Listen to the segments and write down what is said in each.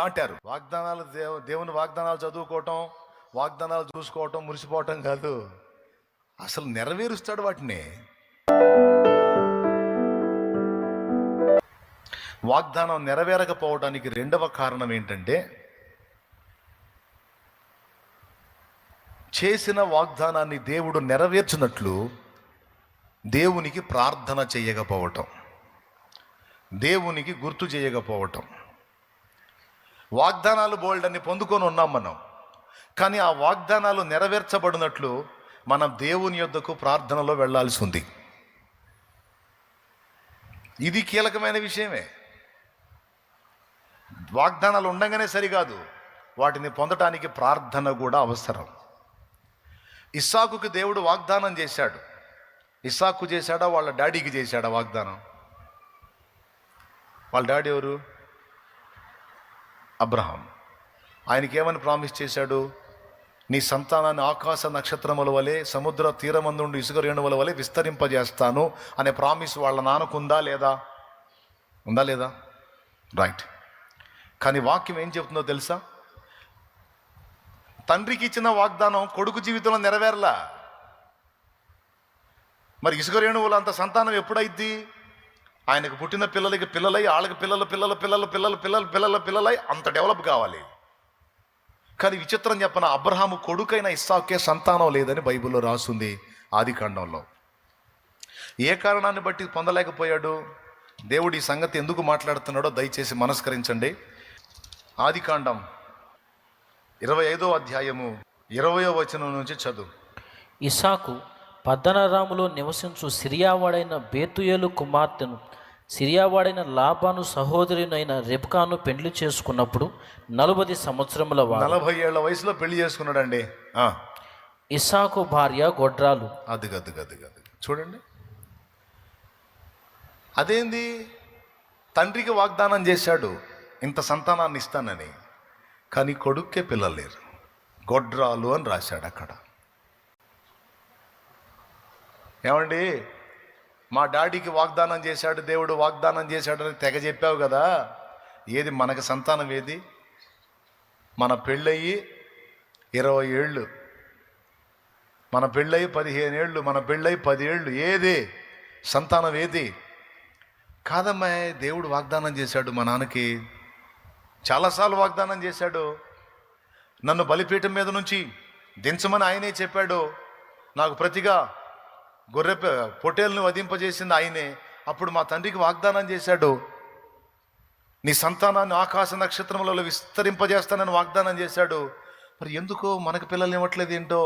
అంటారు. వాగ్దానాలు దేవుని వాగ్దానాలు చదువుకోవటం, వాగ్దానాలు చూసుకోవటం, మురిసిపోవటం కాదు, అసలు నెరవేరుస్తాడు వాటిని. వాగ్దానం నెరవేరకపోవడానికి రెండవ కారణం ఏంటంటే, చేసిన వాగ్దానాన్ని దేవుడు నెరవేర్చినట్లు దేవునికి ప్రార్థన చేయకపోవటం, దేవునికి గుర్తు చేయకపోవటం. వాగ్దానాలు బోల్డన్ని పొందుకొని ఉన్నాం మనం, కానీ ఆ వాగ్దానాలు నెరవేర్చబడినట్లు మనం దేవుని యొద్దకు ప్రార్థనలో వెళ్ళాల్సి ఉంది. ఇది కీలకమైన విషయమే. వాగ్దానాలు ఉండగానే సరికాదు, వాటిని పొందటానికి ప్రార్థన కూడా అవసరం. ఇస్సాకుకి దేవుడు వాగ్దానం చేశాడు. ఇస్సాకు చేశాడా, వాళ్ళ డాడీకి చేశాడా వాగ్దానం? వాళ్ళ డాడీ ఎవరు? అబ్రహాం. ఆయనకి ఏమని ప్రామిస్ చేశాడు? నీ సంతానాన్ని ఆకాశ నక్షత్రముల వలె, సముద్ర తీరమందుండి ఇసుక రేణువుల వలె విస్తరింపజేస్తాను అనే ప్రామిస్ వాళ్ళ నాన్నకుందా లేదా? ఉందా లేదా? రైట్. కానీ వాక్యం ఏం చెప్తుందో తెలుసా? తండ్రికి ఇచ్చిన వాగ్దానం కొడుకు జీవితంలో నెరవేరలా. మరి ఇసుక రేణువులు అంత సంతానం ఎప్పుడైద్ది? ఆయనకు పుట్టిన పిల్లలకి పిల్లలై, వాళ్ళకి పిల్లల పిల్లల పిల్లల పిల్లల పిల్లల పిల్లల పిల్లలై అంత డెవలప్ కావాలి. కానీ విచిత్రం చెప్పన, అబ్రహాము కొడుకైన ఇస్సాకే సంతానం లేదని బైబిల్లో రాస్తుంది ఆదికాండంలో. ఏ కారణాన్ని బట్టి పొందలేకపోయాడు? దేవుడు ఈ సంగతి ఎందుకు మాట్లాడుతున్నాడో దయచేసి మనస్కరించండి. ఆదికాండం 25వ అధ్యాయము 20వ వచనం నుంచి చదువు. ఇస్సాకు పద్దనరాములో నివసించు సిరియావాడైన బేతుయేలు కుమార్తెను, సిరియావాడైన లాబాను సహోదరునైన రెబ్కాను పెళ్లి చేసుకున్నప్పుడు 40 సంవత్సరముల 40 ఏళ్ల వయసులో పెళ్లి చేసుకున్నాడండి. ఇస్సాకు భార్య గొడ్రాలు. అది చూడండి, అదేంది? తండ్రికి వాగ్దానం చేశాడు ఇంత సంతానాన్ని ఇస్తానని, కానీ కొడుక్కే పిల్లలు లేరు, గొడ్రాలు అని రాశాడు అక్కడ. ఏమండి, మా డాడీకి వాగ్దానం చేశాడు, దేవుడు వాగ్దానం చేశాడని తెగ చెప్పావు కదా, ఏది మనకు సంతానం? ఏది? మన పెళ్ళయి 20 ఏళ్ళు, మన పెళ్ళయి 15 ఏళ్ళు, మన పెళ్ళయి 10 ఏళ్ళు, ఏది సంతానం? ఏది? కాదమ్మా, దేవుడు వాగ్దానం చేశాడు మా నాన్నకి, చాలాసార్లు వాగ్దానం చేశాడు. నన్ను బలిపీఠం మీద నుంచి దించమని ఆయనే చెప్పాడు. నాకు ప్రతిగా గొర్రె పొట్టేలను వధింపజేసింది ఆయనే. అప్పుడు మా తండ్రికి వాగ్దానం చేశాడు, నీ సంతానాన్ని ఆకాశ నక్షత్రములలో విస్తరింపజేస్తానని వాగ్దానం చేశాడు. మరి ఎందుకో మనకు పిల్లలు ఇవ్వట్లేదు ఏంటో?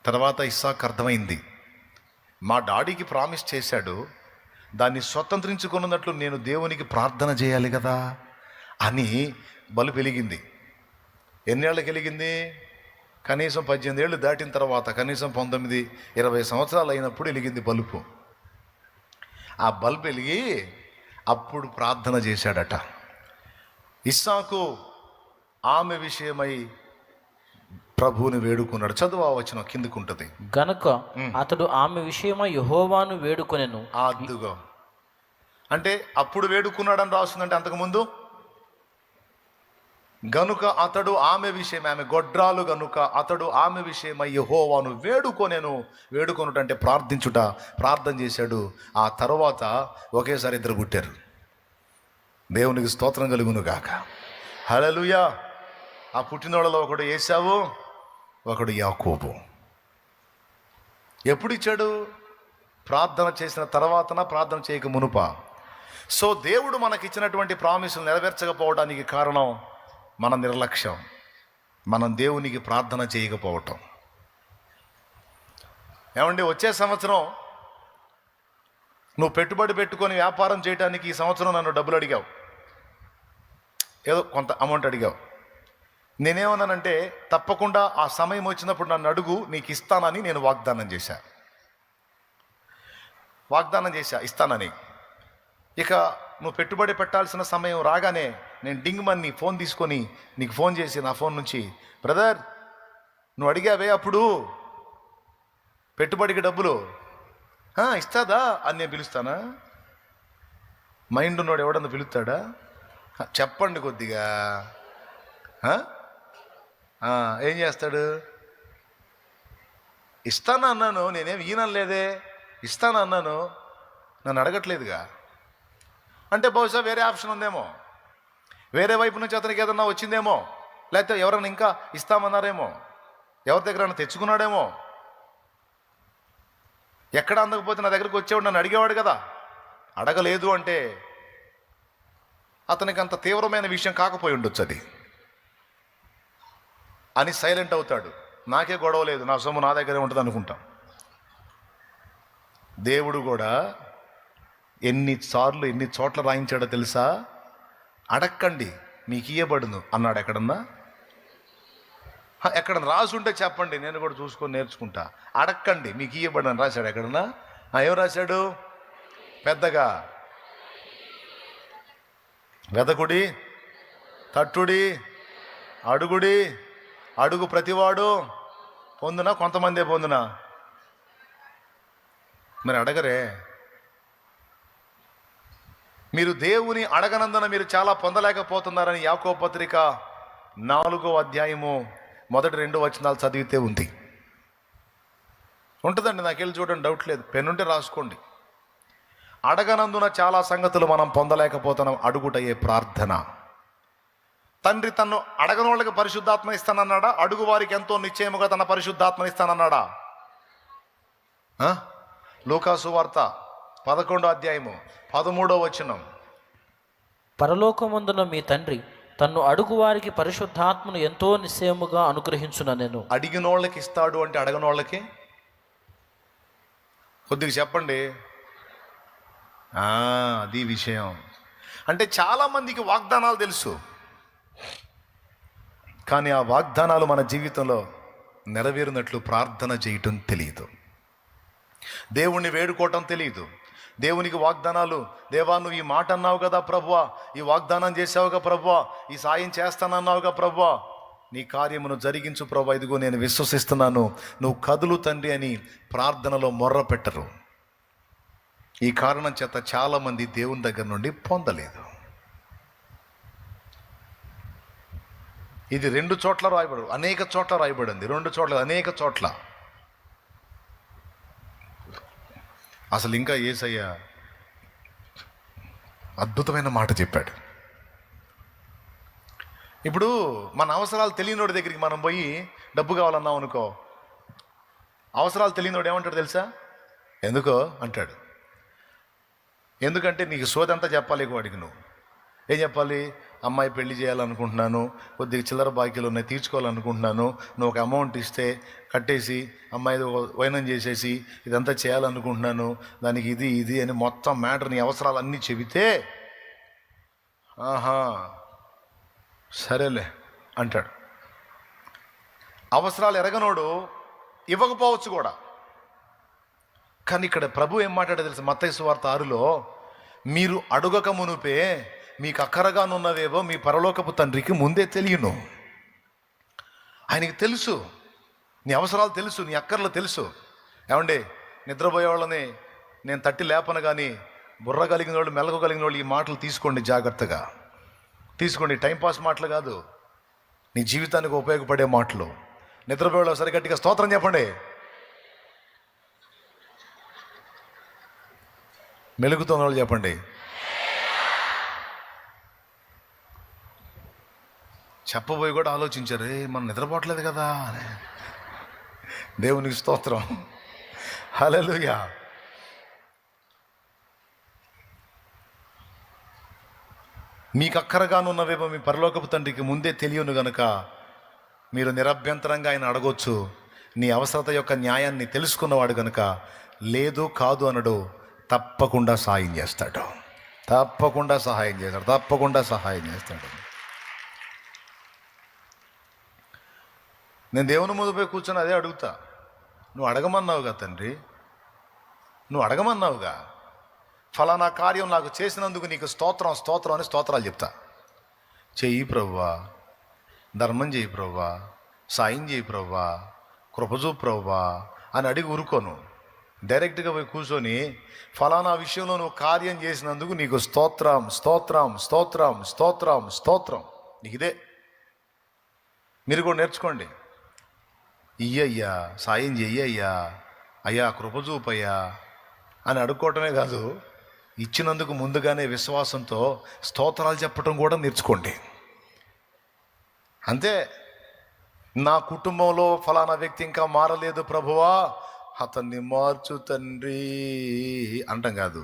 తర్వాత ఇస్సాకు అర్థమైంది, మా డాడీకి ప్రామిస్ చేశాడు, దాన్ని స్వతంత్రించుకున్నట్లు నేను దేవునికి ప్రార్థన చేయాలి కదా అని బలు వెలిగింది. ఎన్నేళ్ళకి వెలిగింది? కనీసం 18 ఏళ్ళు దాటిన తర్వాత, కనీసం 19-20 సంవత్సరాలు అయినప్పుడు వెలిగింది బలుపు. ఆ బల్బు వెలిగి అప్పుడు ప్రార్థన చేశాడట. ఇస్సాకు ఆమె విషయమై ప్రభువుని వేడుకున్నాడు. చదువు వచ్చిన కిందకు ఉంటుంది. గనుక అతడు ఆమె విషయమై యెహోవాను వేడుకొనెను. అద్దుగా అంటే అప్పుడు వేడుకున్నాడని రాస్తుందంటే అంతకుముందు గనుక అతడు ఆమె విషయమై, ఆమె గొడ్రాలు గనుక అతడు ఆమె విషయమై యెహోవాను వేడుకొనెను. వేడుకొనుటంటే ప్రార్థించుట. ప్రార్థన చేశాడు. ఆ తర్వాత ఒకేసారి ఇద్దరు పుట్టారు. దేవునికి స్తోత్రం కలుగును గాక. హల్లెలూయా. ఆ పుట్టినోళ్ళలో ఒకడు ఏశావు, ఒకడు యాకోబు. ఎప్పుడు ఇచ్చాడు? ప్రార్థన చేసిన తర్వాతన, ప్రార్థన చేయక మునుప. సో దేవుడు మనకిచ్చినటువంటి ప్రామిసులు నెరవేర్చకపోవడానికి కారణం మన నిర్లక్ష్యం, మనం దేవునికి ప్రార్థన చేయకపోవటం. ఏమండి, వచ్చే సంవత్సరం నువ్వు పెట్టుబడి పెట్టుకొని వ్యాపారం చేయడానికి ఈ సంవత్సరం నన్ను డబ్బులు అడిగావు, ఏదో కొంత అమౌంట్ అడిగావు. నేనేమన్నానంటే, తప్పకుండా ఆ సమయం వచ్చినప్పుడు నన్ను అడుగు, నీకు ఇస్తానని నేను వాగ్దానం చేశా, ఇస్తానని. ఇక నువ్వు పెట్టుబడి పెట్టాల్సిన సమయం రాగానే నేను డింగ్మన్ని ఫోన్ తీసుకొని నీకు ఫోన్ చేసి, నా ఫోన్ నుంచి, బ్రదర్ నువ్వు అడిగావే అప్పుడు పెట్టుబడికి డబ్బులు, ఇస్తాదా అని నేను పిలుస్తానా? మైండ్ ఉన్నోడు ఎవడన్నా పిలుస్తాడా? చెప్పండి కొద్దిగా. ఆ? ఏం చేస్తాడు? ఇస్తాను అన్నాను, నేనేం ఈనలేదే, ఇస్తాను అన్నాను, నన్ను అడగట్లేదుగా. అంటే బహుశా వేరే ఆప్షన్ ఉందేమో, వేరే వైపు నుంచి అతనికి ఏదన్నా వచ్చిందేమో, లేకపోతే ఎవరైనా ఇంకా ఇస్తామన్నారేమో, ఎవరి దగ్గర తెచ్చుకున్నాడేమో. ఎక్కడ అందకపోతే నా దగ్గరికి వచ్చేవాడు, నన్ను అడిగేవాడు కదా. అడగలేదు అంటే అతనికి అంత తీవ్రమైన విషయం కాకపోయి ఉండొచ్చు అది అని సైలెంట్ అవుతాడు. నాకే గొడవ లేదు, నా సొమ్ము నా దగ్గరే ఉంటుంది అనుకుంటాం. దేవుడు కూడా ఎన్ని చోట్ల రాయించాడో తెలుసా? అడక్కండి మీకు ఇయ్యబడును అన్నాడు. ఎక్కడన్నా రాసి ఉంటే చెప్పండి, నేను కూడా చూసుకొని నేర్చుకుంటా. అడక్కండి మీకు ఇయ్యబడును అని రాశాడు ఎక్కడన్నా? ఏం రాశాడు? పెద్దగా వెదకుడి, తట్టుడి, అడుగుడి, అడుగు ప్రతివాడు పొందునా, కొంతమందే పొందునా? మరి అడగరే. మీరు దేవుని అడగనందున మీరు చాలా పొందలేకపోతున్నారని యాకోబు పత్రిక 4వ అధ్యాయము 1-2 వచనాలు చదివితే ఉంది. ఉంటుందండి, నాకెళ్ళి చూడండి, డౌట్ లేదు, పెన్నుంటే రాసుకోండి. అడగనందున చాలా సంగతులు మనం పొందలేకపోతున్నాం. అడుగుటయే ప్రార్థన. తండ్రి తన్ను అడగని వాళ్ళకి పరిశుద్ధాత్మ ఇస్తానన్నాడా? అడుగు వారికి ఎంతో నిశ్చయముగా తన పరిశుద్ధాత్మ ఇస్తానన్నాడా? లూకాసు వార్త 11వ అధ్యాయము 13వ వచనం. పరలోకమందున మీ తండ్రి తన్ను అడుగు వారికి పరిశుద్ధాత్మను ఎంతో నిశ్చయముగా అనుగ్రహించున. నేను అడిగిన వాళ్ళకి ఇస్తాడు అంటే అడగని వాళ్ళకి? కొద్దిగా చెప్పండి. అది విషయం. అంటే చాలామందికి వాగ్దానాలు తెలుసు, కానీ ఆ వాగ్దానాలు మన జీవితంలో నెరవేరినట్లు ప్రార్థన చేయటం తెలియదు, దేవుణ్ణి వేడుకోవటం తెలియదు. దేవునికి వాగ్దానాలు, దేవా నువ్వు ఈ మాట అన్నావు కదా ప్రభువా, ఈ వాగ్దానం చేసావుగా ప్రభువా, ఈ సాయం చేస్తానన్నావుగా ప్రభువా, నీ కార్యమును జరిగించు ప్రభువా, ఇదిగో నేను విశ్వసిస్తున్నాను, నువ్వు కదులు తండ్రి అని ప్రార్థనలో మొర్ర పెట్టరు. ఈ కారణం చేత చాలామంది దేవుని దగ్గర నుండి పొందలేదు. ఇది 2 చోట్ల రాయబడు, అనేక చోట్ల రాయబడింది. 2 చోట్ల, అనేక చోట్ల. అసలు ఇంకా యేసయ్య అద్భుతమైన మాట చెప్పాడు. ఇప్పుడు మన అవసరాలు తెలియనోడి దగ్గరికి మనం పోయి డబ్బు కావాలన్నాం అనుకో, అవసరాలు తెలియనోడు ఏమంటాడు తెలుసా? ఎందుకో అంటాడు. ఎందుకంటే నీకు సోదంతా చెప్పాలి వాడికి. నువ్వు ఏం చెప్పాలి? అమ్మాయి పెళ్లి చేయాలనుకుంటున్నాను, కొద్దిగా చిల్లర బాకీలు ఉన్నాయి, తీర్చుకోవాలనుకుంటున్నాను, నువ్వు ఒక అమౌంట్ ఇస్తే కట్టేసి అమ్మాయి వైనం చేసేసి ఇదంతా చేయాలనుకుంటున్నాను, దానికి ఇది ఇది అని మొత్తం మ్యాటర్, నీ అవసరాలన్నీ చెబితే సరేలే అంటాడు. అవసరాలు ఎరగనోడు ఇవ్వకపోవచ్చు కూడా. కానీ ఇక్కడ ప్రభు ఏం మాట్లాడో తెలుసు? మత్తయి సువార్త 6లో, మీరు అడుగక మునుపే మీకు అక్కరగానున్నవేవో మీ పరలోకపు తండ్రికి ముందే తెలియను. ఆయనకి తెలుసు, నీ అవసరాలు తెలుసు, నీ అక్కర్లు తెలుసు. ఏమండి, నిద్రపోయే వాళ్ళని నేను తట్టి లేపను, కానీ బుర్ర కలిగిన వాళ్ళు, మెలకు కలిగిన వాళ్ళు ఈ మాటలు తీసుకోండి, జాగ్రత్తగా తీసుకోండి. టైంపాస్ మాటలు కాదు, నీ జీవితానికి ఉపయోగపడే మాటలు. నిద్రపోయే వాళ్ళు సరి గట్టిగా స్తోత్రం చెప్పండి. మెలుగుతున్న వాళ్ళు చెప్పండి. చెప్పబోయి కూడా ఆలోచించారు, మనం నిద్రపోవట్లేదు కదా. దేవునికి స్తోత్రం, హల్లెలూయా. మీకు అక్కరగానున్నవేమో మీ పరలోకపు తండ్రికి ముందే తెలియను గనుక మీరు నిరభ్యంతరంగా ఆయన అడగొచ్చు. నీ అవసరత యొక్క న్యాయాన్ని తెలుసుకున్నవాడు గనుక లేదు కాదు అనడు, తప్పకుండా సహాయం చేస్తాడు, తప్పకుండా సహాయం చేస్తాడు, తప్పకుండా సహాయం చేస్తాడు. నేను దేవుని ముందు పోయి కూర్చొని అదే అడుగుతా. నువ్వు అడగమన్నావుగా తండ్రి, నువ్వు అడగమన్నావుగా, ఫలానా కార్యం నాకు చేసినందుకు నీకు స్తోత్రం స్తోత్రం అని స్తోత్రాలు చెప్తా. చెయ్యి ప్రభువా, ధర్మం చేయి ప్రభువా, సాయం చేయి ప్రభువా, కృపచూపు ప్రభువా అని అడిగి ఊరుకోను. డైరెక్ట్గా పోయి కూర్చొని ఫలానా విషయంలో నువ్వు కార్యం చేసినందుకు నీకు స్తోత్రం స్తోత్రం స్తోత్రం స్తోత్రం స్తోత్రం. నీకు ఇదే, మీరు కూడా నేర్చుకోండి. ఇయ్యయ్యా, సాయం చెయ్యయ్యా, అయ్యా కృప చూపయ్యా అని అడుక్కోవటమే కాదు, ఇచ్చినందుకు ముందుగానే విశ్వాసంతో స్తోత్రాలు చెప్పటం కూడా నేర్చుకోండి. అంతే. నా కుటుంబంలో ఫలానా వ్యక్తి ఇంకా మారలేదు ప్రభువా, అతన్ని మార్చు తండ్రి అంటాం కాదు,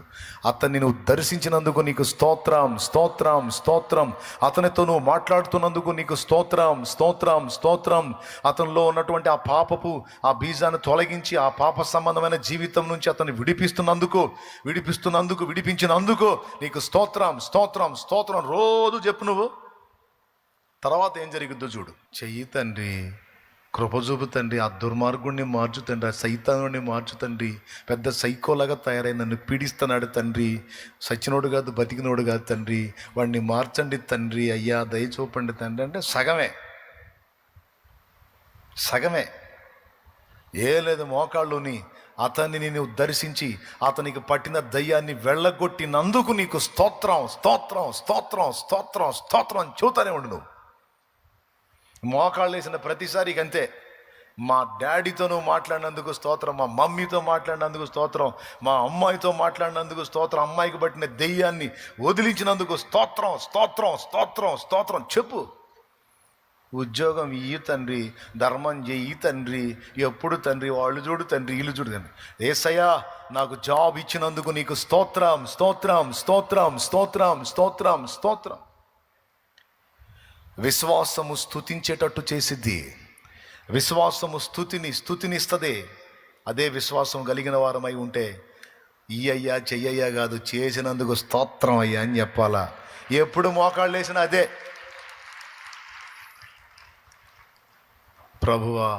అతన్ని నువ్వు దర్శించినందుకు నీకు స్తోత్రం స్తోత్రం స్తోత్రం, అతనితో నువ్వు మాట్లాడుతున్నందుకు నీకు స్తోత్రం స్తోత్రం స్తోత్రం, అతనిలో ఉన్నటువంటి ఆ పాపపు ఆ బీజాన్ని తొలగించి ఆ పాప సంబంధమైన జీవితం నుంచి అతన్ని విడిపించినందుకు నీకు స్తోత్రం స్తోత్రం స్తోత్రం రోజు చెప్పు నువ్వు. తర్వాత ఏం జరిగిద్దో చూడు. చెయ్యి తండ్రి, కృప చూపు తండ్రి, ఆ దుర్మార్గుడిని మార్చు తండ్రి, ఆ సైతానుడిని మార్చు తండ్రి, పెద్ద సైకోలాగా తయారై నన్ను పీడిస్తున్నాడు తండ్రి, సచ్చినోడు కాదు బతికినోడు కాదు తండ్రి, వాడిని మార్చండి తండ్రి, అయ్యా దయ చూపండి తండ్రి అంటే సగమే. ఏ లేదు, మోకాళ్ళుని అతన్ని నేను దర్శించి అతనికి పట్టిన దయ్యాన్ని వెళ్ళగొట్టినందుకు నీకు స్తోత్రం స్తోత్రం స్తోత్రం స్తోత్రం స్తోత్రం చూతూనే ఉండు నువ్వు. మోకాళ్ళు వేసిన ప్రతిసారికి అంతే. మా డాడీతో నువ్వు మాట్లాడినందుకు స్తోత్రం, మా మమ్మీతో మాట్లాడినందుకు స్తోత్రం, మా అమ్మాయితో మాట్లాడినందుకు స్తోత్రం, అమ్మాయికి పట్టిన దెయ్యాన్ని వదిలించినందుకు స్తోత్రం స్తోత్రం స్తోత్రం స్తోత్రం చెప్పు. ఉద్యోగం ఇయ్యి తండ్రి, ధర్మం చెయ్యి తండ్రి, ఎప్పుడు తండ్రి, వాళ్ళు చూడు తండ్రి, వీళ్ళు చూడు తండ్రి, యేసయ్యా నాకు జాబ్ ఇచ్చినందుకు నీకు స్తోత్రం స్తోత్రం స్తోత్రం స్తోత్రం స్తోత్రం స్తోత్రం. విశ్వాసము స్తుతించేటట్టు చేసిద్ది. విశ్వాసము స్తుతినిస్తుంది. అదే విశ్వాసం కలిగిన వారమై ఉంటే ఇయ్యయ్యా చెయ్యయ్యా కాదు, చేసినందుకు స్తోత్రం అయ్యా అని చెప్పాలా. ఎప్పుడు మోకాళ్ళు వేసినా అదే. ప్రభువా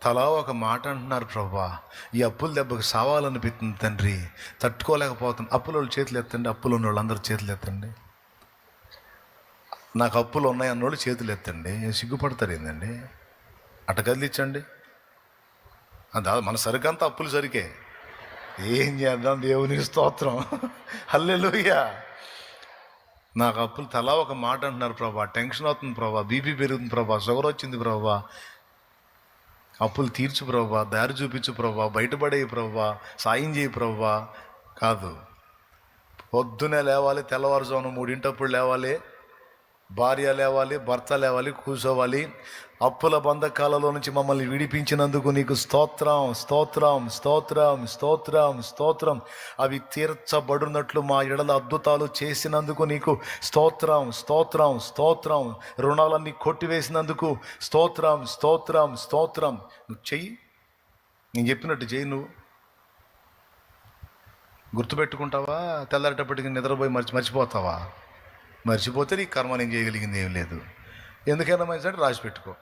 తలా ఒక మాట అంటున్నారు ప్రభువా, ఈ అప్పుల దెబ్బకు సావాలనిపిస్తుంది తండ్రి, తట్టుకోలేకపోతుంది. అప్పుల వాళ్ళు చేతులు ఎత్తండి, అప్పులు ఉన్న వాళ్ళందరూ చేతులు ఎత్తండి. నాకు అప్పులు ఉన్నాయి అన్నోళ్ళు చేతులు ఎత్తండి. సిగ్గుపడతారు ఏందండి? అట్ట కదిలించండి. మన సరికంతా అప్పులు సరికే. ఏం చేద్దాం, దేవునికి స్తోత్రం, హల్లెలూయా. నాకు అప్పులు తలా ఒక మాట అంటున్నారు ప్రభా, టెన్షన్ అవుతుంది ప్రభా, బీపీ పెరుగుతుంది ప్రభా, షుగర్ వచ్చింది ప్రభా, అప్పులు తీర్చు ప్రభా, దారి చూపించు ప్రభా, బయటపడేయి ప్రభా, సాయం చేయి ప్రభా. కాదు, పొద్దునే లేవాలి, తెల్లవారుజామున 3 లేవాలి, భార్య లేవాలి, భర్త లేవాలి, కూర్చోవాలి. అప్పుల బంధకాలలో నుంచి మమ్మల్ని విడిపించినందుకు నీకు స్తోత్రం స్తోత్రం స్తోత్రం స్తోత్రం స్తోత్రం. అవి తీర్చబడినట్లు మా ఎడల అద్భుతాలు చేసినందుకు నీకు స్తోత్రం స్తోత్రం స్తోత్రం. రుణాలన్నీ కొట్టివేసినందుకు స్తోత్రం స్తోత్రం స్తోత్రం. నువ్వు చెయ్యి, నేను చెప్పినట్టు చెయ్యి. నువ్వు గుర్తుపెట్టుకుంటావా? తెల్లారేటప్పటికి నిద్రపోయి మర్చిపోతావా? మర్చిపోతే నీ కర్మ నేను చేయగలిగింది ఏం లేదు. ఎందుకైనా మంచి అంటే రాసి పెట్టుకో.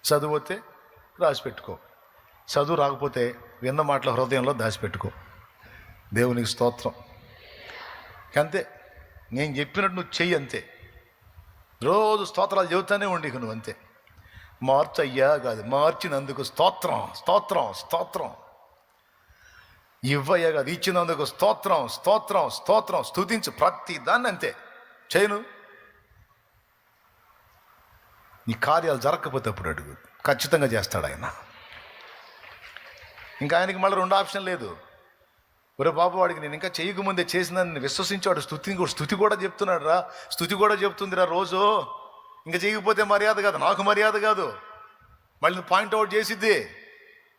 చదువు వస్తే రాసి పెట్టుకో. చదువు రాకపోతే విన్న మాటల హృదయంలో దాచిపెట్టుకో. దేవునికి స్తోత్రం. అంతే, నేను చెప్పినట్టు నువ్వు చెయ్యి అంతే. రోజు స్తోత్రాలు చెబుతానే ఉండి నువ్వు అంతే. మార్చయ్యా కాదు, మార్చినందుకు స్తోత్రం స్తోత్రం స్తోత్రం. ఇవ్వయ్యా కాదు, ఇచ్చినందుకు స్తోత్రం స్తోత్రం స్తోత్రం. స్తుతించు ప్రతి దాన్ని అంతే చేయను. నీ కార్యాలు జరగకపోతే అప్పుడు అడుగు, ఖచ్చితంగా చేస్తాడు ఆయన. ఇంకా ఆయనకి మళ్ళీ 2 ఆప్షన్ లేదు. ఒరే బాబు, వాడికి నేను ఇంకా చేయకముందే చేసిందని విశ్వసించాడు. స్తుతి కూడా చెప్తున్నాడు రా, స్తుతి కూడా చెప్తుందిరా రోజు. ఇంకా చేయకపోతే మర్యాద కాదు, నాకు మర్యాద కాదు. మళ్ళీ నువ్వు పాయింట్అవుట్ చేసిద్ది.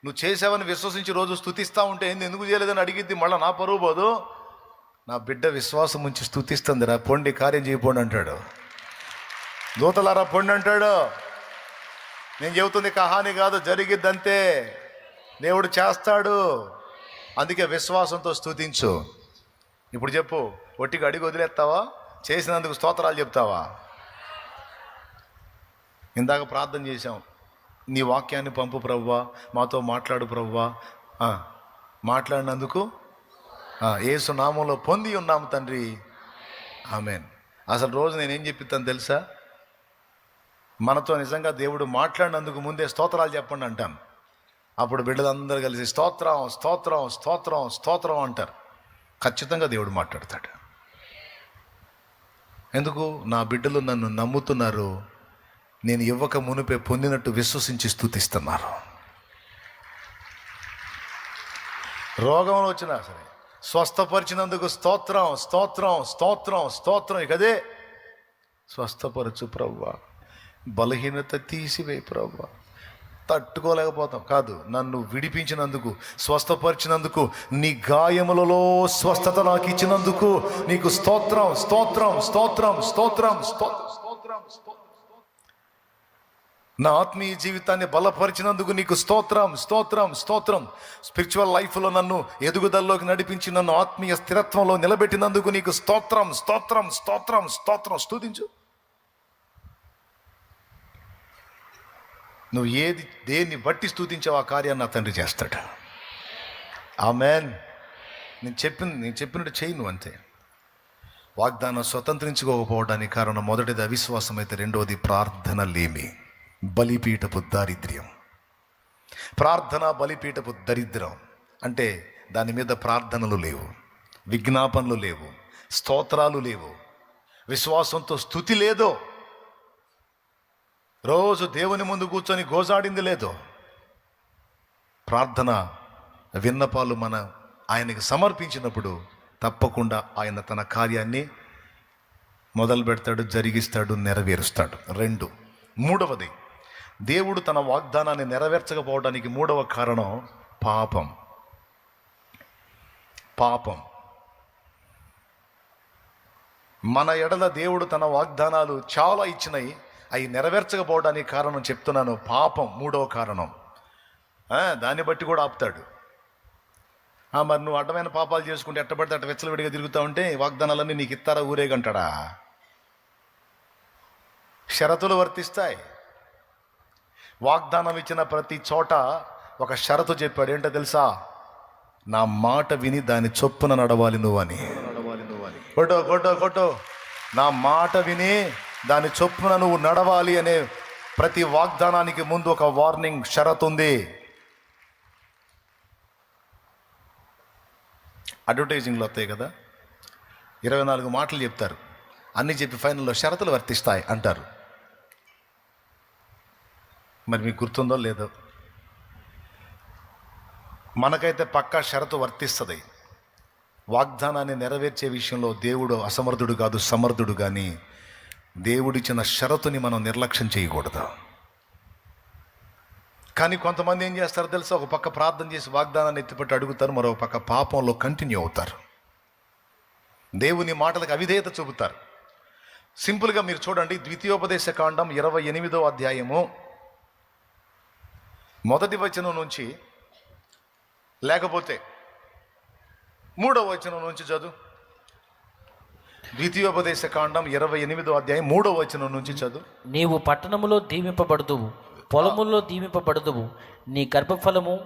నువ్వు చేసావని విశ్వసించి రోజు స్తుతిస్తూ ఉంటే ఎందుకు చేయలేదని అడిగిద్ది. మళ్ళీ నా పరువు పోదు. నా బిడ్డ విశ్వాసం ఉంచి స్తుతిస్తుందిరా, పొండి కార్యం చేయపోండి అంటాడు. దూతలారా పొండి అంటాడు. నేను చెబుతుంది కహాని కాదు, జరిగిద్దంతే. దేవుడు చేస్తాడు. అందుకే విశ్వాసంతో స్తుతించు. ఇప్పుడు చెప్పు, ఒట్టిగా అడిగి వదిలేస్తావా? చేసినందుకు స్తోత్రాలు చెప్తావా? ఇందాక ప్రార్థన చేశాం, నీ వాక్యాన్ని పంపు ప్రభువా, మాతో మాట్లాడు ప్రభువా. మాట్లాడినందుకు యేసు నామంలో పొంది ఉన్నాము తండ్రి, ఆమేన్. అసలు రోజు నేనేం చెప్పిస్తాను తెలుసా? మనతో నిజంగా దేవుడు మాట్లాడినందుకు ముందే స్తోత్రాలు చెప్పండి అంటాను. అప్పుడు బిడ్డలందరూ కలిసి స్తోత్రం స్తోత్రం స్తోత్రం స్తోత్రం అంటారు. ఖచ్చితంగా దేవుడు మాట్లాడతాడు. ఎందుకు? నా బిడ్డలు నన్ను నమ్ముతున్నారు, నేను ఇవ్వక మునిపే పొందినట్టు విశ్వసించి స్తుతిస్తున్నారు. రోగంలో వచ్చినా సరే స్వస్థపరిచినందుకు స్తోత్రం స్తోత్రం స్తోత్రం స్తోత్రం. ఇక అదే స్వస్థపరచు ప్రభువా, బలహీనత తీసివేయి ప్రభువా, తట్టుకోలేకపోతాం కాదు, నన్ను విడిపించినందుకు, స్వస్థపరిచినందుకు, నీ గాయములలో స్వస్థత నాకు ఇచ్చినందుకు నీకు స్తోత్రం స్తోత్రం స్తోత్రం స్తోత్రం స్తోత్రం స్తోత్రం. నా ఆత్మీయ జీవితాన్ని బలపరిచినందుకు నీకు స్తోత్రం స్తోత్రం స్తోత్రం. స్పిరిచువల్ లైఫ్లో నన్ను ఎదుగుదలలోకి నడిపించి నన్ను ఆత్మీయ స్థిరత్వంలో నిలబెట్టినందుకు నీకు స్తోత్రం స్తోత్రం స్తోత్రం స్తోత్రం. స్తుతించు. నువ్వు దేన్ని బట్టి స్తుతించావు ఆ కార్యాన్ని నా తండ్రి చేస్తాడు. ఆమేన్. నేను చెప్పినట్టు చేయి నువ్వు, అంతే. వాగ్దానం స్వతంత్రించుకోకపోవడానికి కారణం మొదటిది అవిశ్వాసం అయితే రెండవది ప్రార్థన లేమి, బలిపీఠపు దారిద్ర్యం. ప్రార్థన బలిపీఠపు దరిద్రం అంటే దాని మీద ప్రార్థనలు లేవు, విజ్ఞాపనలు లేవు, స్తోత్రాలు లేవు, విశ్వాసంతో స్తుతి లేదో, రోజు దేవుని ముందు కూర్చొని గోజాడింది లేదో. ప్రార్థన విన్నపాలు ఆయనకి సమర్పించినప్పుడు తప్పకుండా ఆయన తన కార్యాన్ని మొదలు పెడతాడు, జరిగిస్తాడు, నెరవేరుస్తాడు. మూడవది, దేవుడు తన వాగ్దానాన్ని నెరవేర్చకపోవడానికి మూడవ కారణం పాపం. మన ఎడల దేవుడు తన వాగ్దానాలు చాలా ఇచ్చినాయి, అవి నెరవేర్చకపోవడానికి కారణం చెప్తున్నాను, పాపం. మూడవ కారణం. దాన్ని బట్టి కూడా ఆపుతాడు. మరి నువ్వు అడ్డమైన పాపాలు చేసుకుంటే ఎట్టబడితే అట్ట వెచ్చలవిడిగా తిరుగుతూ ఉంటే వాగ్దానాలన్నీ నీకు ఇస్తారా ఊరేగంటాడా? షరతులు వర్తిస్తాయి. వాగ్దానం ఇచ్చిన ప్రతి చోట ఒక షరతు చెప్పాడు. ఏంటో తెలుసా? నా మాట విని దాని చొప్పున నడవాలి నువ్వని. కొట్టో నా మాట విని దాని చొప్పున నువ్వు నడవాలి అనే ప్రతి వాగ్దానానికి ముందు ఒక వార్నింగ్ షరతు ఉంది. అడ్వర్టైజింగ్లో వస్తాయి కదా, 24 మాటలు చెప్తారు, అన్నీ చెప్పి ఫైనల్లో షరతులు వర్తిస్తాయి అంటారు. మరి మీకు గుర్తుందో లేదో, మనకైతే పక్కా షరతు వర్తిస్తుంది. వాగ్దానాన్ని నెరవేర్చే విషయంలో దేవుడు అసమర్థుడు కాదు, సమర్థుడు. కానీ దేవుడిచ్చిన షరతుని మనం నిర్లక్ష్యం చేయకూడదు. కానీ కొంతమంది ఏం చేస్తారో తెలుసా? ఒక పక్క ప్రార్థన చేసి వాగ్దానాన్ని ఎత్తిపట్టి అడుగుతారు, మరో పక్క పాపంలో కంటిన్యూ అవుతారు, దేవుని మాటలకు అవిధేయత చూపుతారు. సింపుల్గా మీరు చూడండి, ద్వితీయోపదేశ కాండం 28వ అధ్యాయము 1వ వచనం నుంచి, లేకపోతే 3వ వచనం నుంచి చదువు. ద్వితీయోపదేశ కాండం 28వ అధ్యాయం 3వ వచనం నుంచి చదువు. నీవు పట్టణములో దీవింపబడుదువు, పొలముల్లో దీవింపబడుదువు. నీ గర్భఫలము,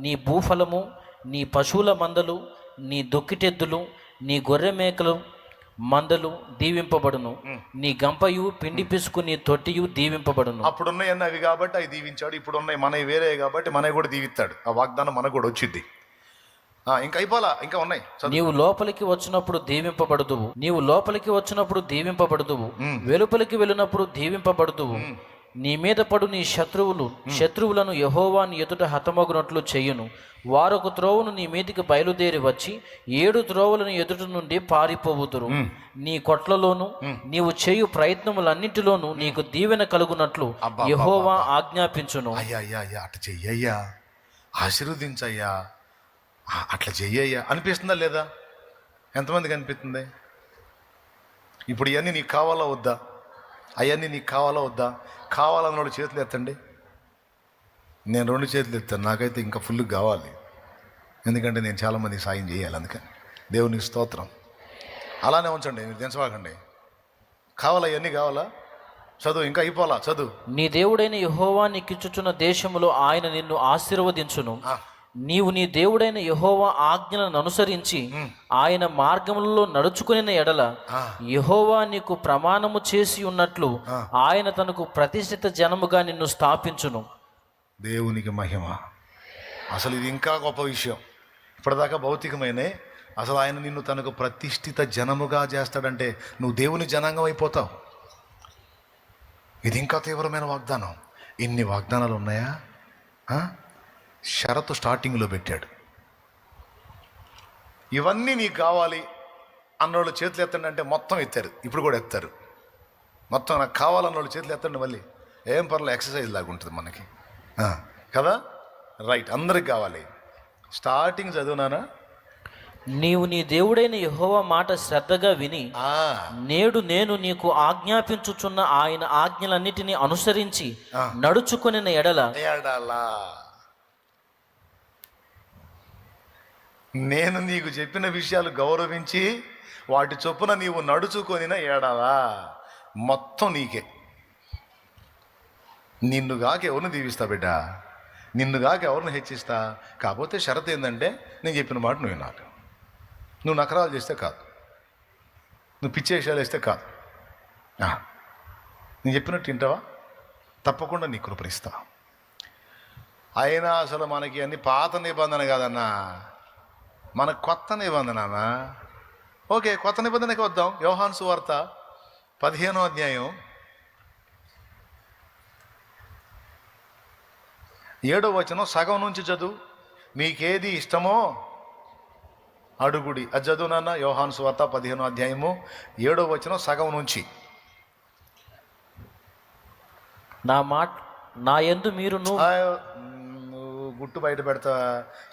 నీ భూఫలము, నీ పశువుల మందలు, నీ దొక్కిటెద్దులు, నీ గొర్రె మేకలు మందలు దీవింపబడును. నీ గంపయు, పిండి పిసుకు, నీ తొట్టియు దీవింపబడును. అప్పుడున్నాయన్న అవి కాబట్టి అవి దీవించాడు. ఇప్పుడు ఉన్నాయి మనవి వేరే కాబట్టి మనవి కూడా దీవిస్తాడు. ఆ వాగ్దానం మనకు కూడా వచ్చింది. ఇంకా అయిపోలా, ఇంకా ఉన్నాయి. నీవు లోపలికి వచ్చినప్పుడు దీవింపబడుదువు, నీవు లోపలికి వచ్చినప్పుడు దీవింపబడుదువు, వెలుపలికి వెళ్ళినప్పుడు దీవింపబడుదువు. నీ మీద పడు నీ శత్రువులను యెహోవా నీ ఎదుట హతమగునట్లు చెయ్యును. వారొక త్రోవను నీ మీదికి బయలుదేరి వచ్చి 7 త్రోవలను ఎదుట నుండి పారిపోవుదురు. నీ కొట్లలోను నీవు చేయు ప్రయత్నములన్నింటిలోనూ నీకు దీవెన కలుగునట్లు యెహోవా ఆజ్ఞాపించును. అయ్యా అట్లా చెయ్యయ్యా, ఆశీర్వదించయ్యా, అట్లా చెయ్యయ్యా అనిపిస్తుందా లేదా? ఎంతమందికి అనిపిస్తుంది? ఇప్పుడు ఇవన్నీ నీకు కావాలా వద్దా? అవన్నీ నీకు కావాలా వద్దా? కావాలన్నోడు చేతులు ఎత్తండి. నేను 2 చేతులు ఎత్తాను, నాకైతే ఇంకా ఫుల్ కావాలి. ఎందుకంటే నేను చాలామందికి సాయం చేయాలి. అందుకని దేవునికి స్తోత్రం. అలానే ఉంచండి, మీరు దించవాకండి. కావాలా? ఇవన్నీ కావాలా? చదువు, ఇంకా అయిపోలా, చదువు. నీ దేవుడైన యెహోవా నీకిచ్చుచున్న దేశములో ఆయన నిన్ను ఆశీర్వదించును. నీవు నీ దేవుడైన యెహోవా ఆజ్ఞలను అనుసరించి ఆయన మార్గములలో నడుచుకుని ఎడల యెహోవా నీకు ప్రమాణము చేసి ఉన్నట్లు ఆయన తనకు ప్రతిష్ఠిత జనముగా నిన్ను స్థాపించును. దేవునికి మహిమ. అసలు ఇది ఇంకా గొప్ప విషయం. ఇప్పటిదాకా భౌతికమైనే, అసలు ఆయన నిన్ను తనకు ప్రతిష్ఠిత జనముగా చేస్తాడంటే నువ్వు దేవుని జనాంగం అయిపోతావు. ఇది ఇంకా తీవ్రమైన వాగ్దానం. ఇన్ని వాగ్దానాలు ఉన్నాయా? షరతు స్టార్టింగ్లో పెట్టాడు. ఇవన్నీ నీకు కావాలి అన్నోళ్ళు చేతులు ఎత్తండి అంటే మొత్తం ఎత్తారు. ఇప్పుడు కూడా ఎత్తారు. మొత్తం నాకు కావాలన్నోళ్ళు చేతులు ఎత్తండి. మళ్ళీ ఏం పర్లేదు, ఎక్సర్సైజ్ లాగా ఉంటుంది మనకి కదా. రైట్, అందరికి కావాలి. స్టార్టింగ్ చదువునానా, నీవు నీ దేవుడైన యెహోవా మాట శ్రద్ధగా విని నేడు నేను నీకు ఆజ్ఞాపించుచున్న ఆయన ఆజ్ఞలన్నిటినీ అనుసరించి నడుచుకొనిన ఎడలా నేను నీకు చెప్పిన విషయాలు గౌరవించి వాటి చొప్పున నీవు నడుచుకొనిన ఎడలా మొత్తం నీకే. నిన్నుగాక ఎవరిని దీవిస్తా బిడ్డ, నిన్నుగాక ఎవరిని హెచ్చిస్తా. కాకపోతే షరత్ ఏంటంటే నేను చెప్పిన మాట నువ్వు వినాలి. నువ్వు నకరాలు చేస్తే కాదు, నువ్వు పిచ్చి వేషాలు వేస్తే కాదు. నేను చెప్పినట్టు వింటావా? తప్పకుండా నీ కృపణిస్తా. అయినా అసలు మనకి అన్ని పాత నిబంధన కాదన్నా, మన కొత్త నిబంధన అన్నా. ఓకే, కొత్త నిబంధనకి వద్దాం. యోహాను సువార్త 15వ అధ్యాయం 7వ వచనం సగం నుంచి చదువు. మీకేది ఇష్టమో అడుగుడి. అది చదువు నాన్న. యోహాను సువార్త 15వ అధ్యాయము 7వ వచనం సగం నుంచి. నా యందు మీరు గుట్టు బయట పెడతా.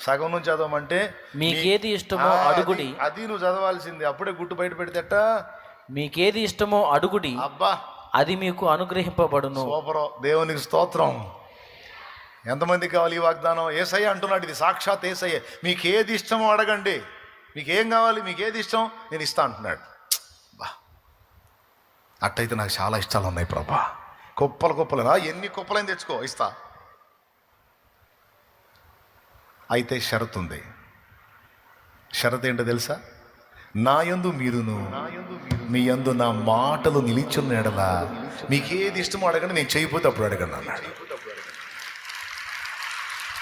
సగం నుంచి చదవమంటే మీకేది ఇష్టమో అడుగుడి. అది నువ్వు చదవాల్సింది. అప్పుడే గుట్టు బయట పెడితేట. మీకేది ఇష్టమో అడుగుడి, అబ్బా, అది మీకు అనుగ్రహింపబడును. సూపరం, దేవునికి స్తోత్రం. ఎంతమందికి కావాలి ఈ వాగ్దానం? యేసయ్య అంటున్నాడు, ఇది సాక్షాత్ యేసయ్య. మీకు ఏది ఇష్టమో అడగండి. మీకు ఏం కావాలి, మీకు ఏది ఇష్టం, నేను ఇస్తా అంటున్నాడు. బా, అట్టయితే నాకు చాలా ఇష్టాలు ఉన్నాయి ప్రభా. కుప్పలేనా? ఎన్ని కుప్పలైన తెచ్చుకో, ఇస్తా. అయితే షరతు ఉంది. షరత్ ఏంటో తెలుసా? నా యందు మీరును మీ యందు నా మాటలు నిలిచున్న ఎడలా మీకేది ఇష్టమో అడగండి, నేను చేయకపోతే అప్పుడు అడగండి అన్నాడు.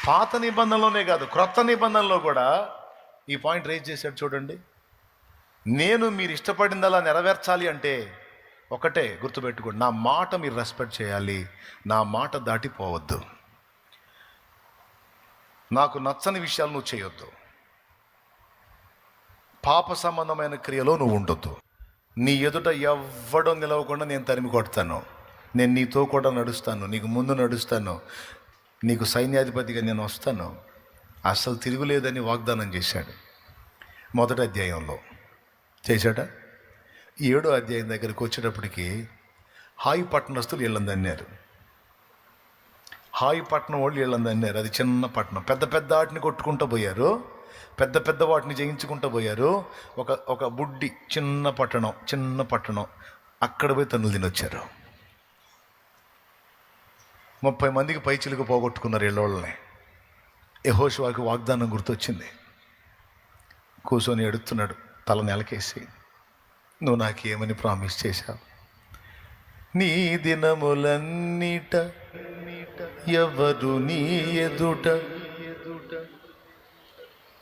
పాత నిబంధనలోనే కాదు, క్రొత్త నిబంధనలో కూడా ఈ పాయింట్ రేజ్ చేశాడు. చూడండి, నేను మీరు ఇష్టపడిందలా నెరవేర్చాలి అంటే ఒకటే గుర్తుపెట్టుకోండి, నా మాట మీరు రెస్పెక్ట్ చేయాలి, నా మాట దాటిపోవద్దు, నాకు నచ్చని విషయాలు నువ్వు చేయొద్దు, పాప సంబంధమైన క్రియలో నువ్వు ఉండొద్దు, నీ ఎదుట ఎవ్వడం నిలవకుండా నేను తరిమి కొడతాను, నేను నీతో కూడా నడుస్తాను, నీకు ముందు నడుస్తాను, నీకు సైన్యాధిపతిగా నేను వస్తాను, అస్సలు తిరుగులేదని వాగ్దానం చేశాడు. మొదటి అధ్యాయంలో చేశాడా? 7వ అధ్యాయం దగ్గరికి వచ్చేటప్పటికి హాయి పట్టణస్తులు వీళ్ళని తన్నారు. హాయి పట్టణం వాళ్ళు వీళ్ళని తన్నారు. అది చిన్న పట్టణం. పెద్ద పెద్ద వాటిని కొట్టుకుంటూ పోయారు, పెద్ద పెద్ద వాటిని జయించుకుంటూ పోయారు. ఒక బుడ్డి చిన్న పట్టణం అక్కడ పోయి తన్నులు తినొచ్చారు. 30 మందికి పైచిలుకు పోగొట్టుకున్నారు వీళ్ళని. యెహోషువకి వాగ్దానం గుర్తొచ్చింది. కూర్చొని ఎడుతున్నాడు తల నెలకేసి, నువ్వు నాకేమని ప్రామిస్ చేశావు? నీ దినములన్నిట ఎవరు నీ ఎదుట.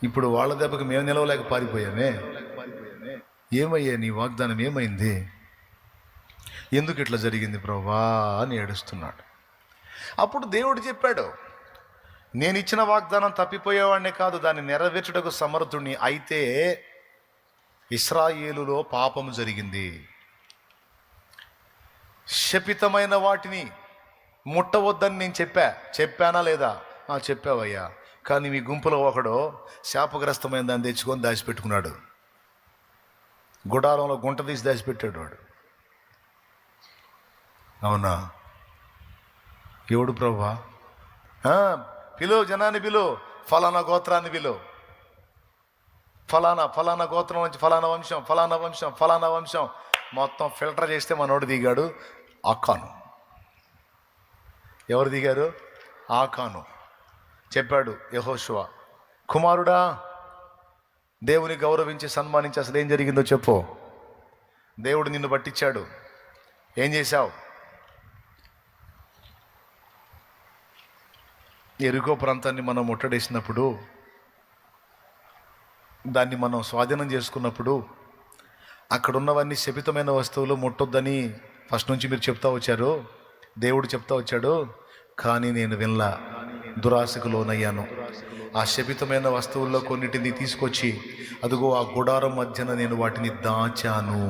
ఇప్పుడు వాళ్ళ దెబ్బకి మేము నిలవలేక పారిపోయామే. ఏమయ్యా నీ వాగ్దానం ఏమైంది? ఎందుకు ఇట్లా జరిగింది ప్రభువా అని ఏడుస్తున్నాడు. అప్పుడు దేవుడు చెప్పాడు, నేను ఇచ్చిన వాగ్దానం తప్పిపోయేవాడినే కాదు, దాన్ని నెరవేర్చుటకు సమర్థుడిని. అయితే ఇశ్రాయేలులో పాపము జరిగింది, శపితమైన వాటిని ముట్టవద్దని నేను చెప్పానా లేదా? చెప్పావయ్యా. కానీ మీ గుంపులో ఒకడు శాపగ్రస్తమైన దాన్ని తెచ్చుకొని దాచిపెట్టుకున్నాడు. గుడారంలో గుంట తీసి దాచిపెట్టాడు వాడు. అవునా? ఎవడు ప్రభువా? పిలువు, జనాన్ని పిలువు, ఫలానా గోత్రాన్ని పిలువు, ఫలానా గోత్రం నుంచి ఫలానా వంశం మొత్తం ఫిల్టర్ చేస్తే మనోడు దిగాడు. ఆకాను. ఎవరు దిగారు? ఆకాను. చెప్పాడు యెహోషువ, కుమారుడా, దేవుని గౌరవించి సన్మానించి అసలు ఏం జరిగిందో చెప్పు. దేవుడు నిన్ను పట్టించాడు, ఏం చేశావు? ఎరుకో ప్రాంతాన్ని మనం ముట్టడేసినప్పుడు, దాన్ని మనం స్వాధీనం చేసుకున్నప్పుడు అక్కడ ఉన్నవన్నీ శపితమైన వస్తువులు ముట్టొద్దని ఫస్ట్ నుంచి మీరు చెప్తా వచ్చారు, దేవుడు చెప్తా వచ్చాడు. కానీ నేను వినలా, దురాశకు లోనయ్యాను. ఆ శపితమైన వస్తువుల్లో కొన్నిటిని తీసుకొచ్చి అదిగో ఆ గుడారం మధ్యన నేను వాటిని దాచాను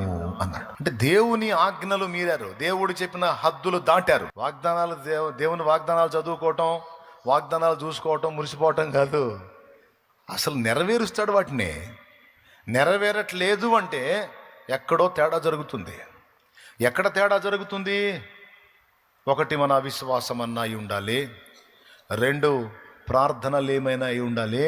అన్నాడు. అంటే దేవుని ఆజ్ఞలు మీరారు, దేవుడు చెప్పిన హద్దులు దాటారు. వాగ్దానాలు దేవుని వాగ్దానాలు చదువుకోవటం, వాగ్దానాలు చూసుకోవటం, మురిసిపోవటం కాదు, అసలు నెరవేరుస్తాడు వాటిని. నెరవేరట్లేదు అంటే ఎక్కడో తేడా జరుగుతుంది. ఎక్కడ తేడా జరుగుతుంది? ఒకటి, మన అవిశ్వాసం అన్నా అయి ఉండాలి. రెండు, ప్రార్థనలు ఏమైనా అయి ఉండాలి.